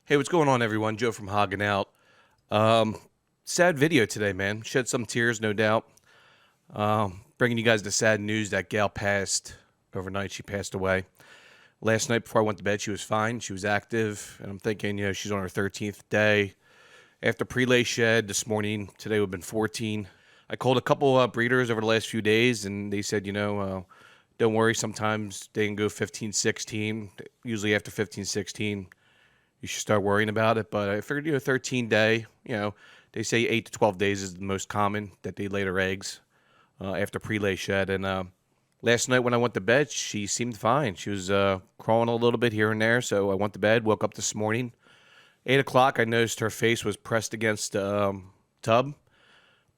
Hey, what's going on, everyone? Joe from Hogging Out. Sad video today, man. Shed some tears, no doubt. Bringing you guys the sad news that Gail passed overnight. She passed away. Last night before I went to bed, she was fine. She was active. And I'm thinking, she's on her 13th day. After pre-lay shed this morning, today would have been 14. I called a couple breeders over the last few days, and they said, don't worry. Sometimes they can go 15, 16. Usually after 15, 16. You should start worrying about it. But I figured, 13 day, they say 8 to 12 days is the most common that they lay their eggs after pre-lay shed. And last night when I went to bed, she seemed fine. She was crawling a little bit here and there. So I went to bed, woke up this morning. 8 o'clock, I noticed her face was pressed against the tub.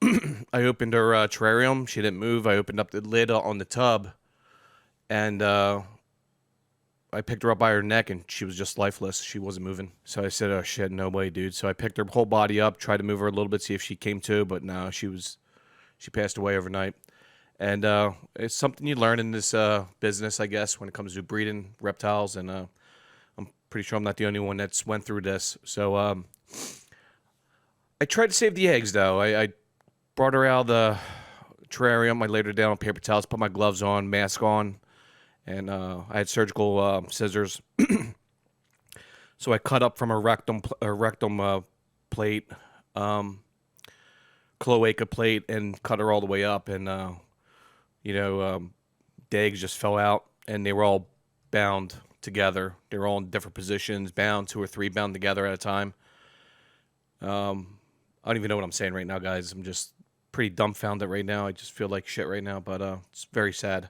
I opened her terrarium. She didn't move. I opened up the lid on the tub. And I picked her up by her neck, and she was just lifeless. She wasn't moving. So I said, oh, shit, no way, dude. So I picked her whole body up, tried to move her a little bit, see if she came to, but no, she passed away overnight. And it's something you learn in this business, I guess, when it comes to breeding reptiles, and I'm pretty sure I'm not the only one that's went through this. So I tried to save the eggs, though. I brought her out of the terrarium. I laid her down on paper towels, put my gloves on, mask on. And I had surgical scissors, so I cut up from a rectum plate, cloaca plate, and cut her all the way up. And the eggs just fell out, and they were all bound together. They were all in different positions, bound 2 or 3, bound together at a time. I don't even know what I'm saying right now, guys. I'm just pretty dumbfounded right now. I just feel like shit right now, but it's very sad.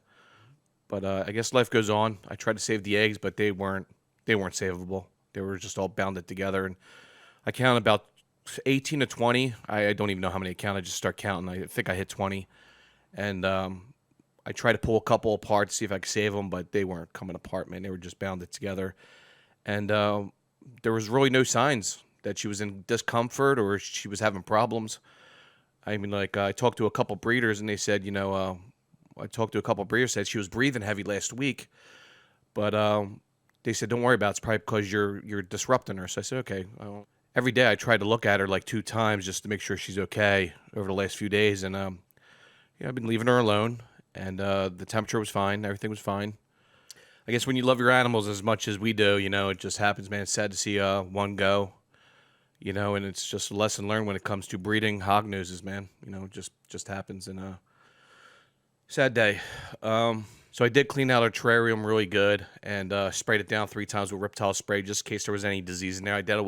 But I guess life goes on. I tried to save the eggs, but they weren't savable. They were just all bounded together. And I counted about 18 to 20. I don't even know how many I counted. I just start counting. I think I hit 20. And I tried to pull a couple apart to see if I could save them, but they weren't coming apart, man. They were just bounded together. And there was really no signs that she was in discomfort or she was having problems. I mean, I talked to a couple breeders, and they said, I talked to a couple of breeders, said she was breathing heavy last week, but they said, don't worry about it. It's probably because you're disrupting her. So I said, okay. Well, every day I tried to look at her like 2 times just to make sure she's okay over the last few days. And I've been leaving her alone, and the temperature was fine. Everything was fine. I guess when you love your animals as much as we do, it just happens, man. It's sad to see one go, and it's just a lesson learned when it comes to breeding hognoses, man. It just happens. And sad day. So I did clean out our terrarium really good and sprayed it down 3 times with Riptile spray just in case there was any disease in there. I doubt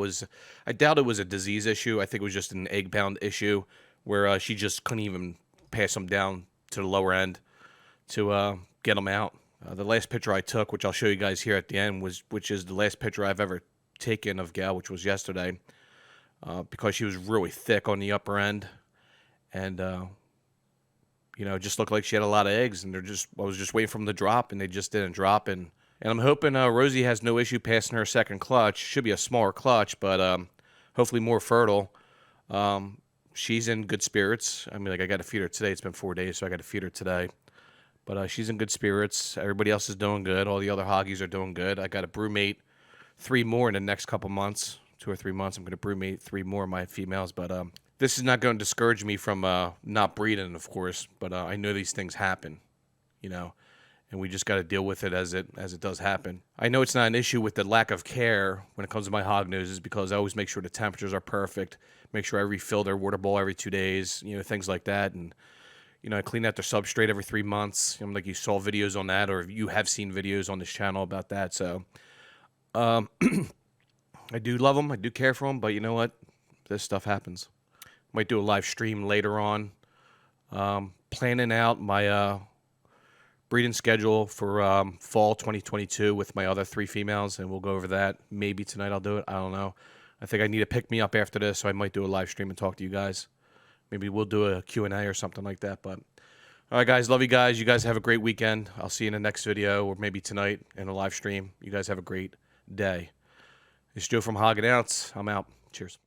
it was a disease issue. I think it was just an egg bound issue where she just couldn't even pass them down to the lower end to get them out. The last picture I took, which I'll show you guys here at the end, which is the last picture I've ever taken of Gail, which was yesterday, because she was really thick on the upper end, and it just looked like she had a lot of eggs, and I was just waiting for them to drop, and they just didn't drop. And I'm hoping Rosie has no issue passing her second clutch. Should be a smaller clutch, but hopefully more fertile. She's in good spirits. I mean, I got to feed her today. It's been 4 days, so I got to feed her today. But she's in good spirits. Everybody else is doing good. All the other hoggies are doing good. I got to brewmate 3 more in the next couple months, 2 or 3 months. I'm going to brewmate 3 more of my females, but this is not going to discourage me from not breeding, of course, but I know these things happen, and we just got to deal with it as it does happen. I know it's not an issue with the lack of care when it comes to my hognoses, because I always make sure the temperatures are perfect, make sure I refill their water bowl every 2 days, things like that, and I clean out their substrate every 3 months. Like you saw videos on that, or you have seen videos on this channel about that. So I do love them, I do care for them, but you know what? This stuff happens. Might do a live stream later on. Planning out my breeding schedule for fall 2022 with my other 3 females, and we'll go over that. Maybe tonight I'll do it. I don't know. I think I need to pick me up after this, so I might do a live stream and talk to you guys. Maybe we'll do a Q&A or something like that. But all right, guys, love you guys. You guys have a great weekend. I'll see you in the next video, or maybe tonight in a live stream. You guys have a great day. It's Joe from Hogging Out. I'm out. Cheers.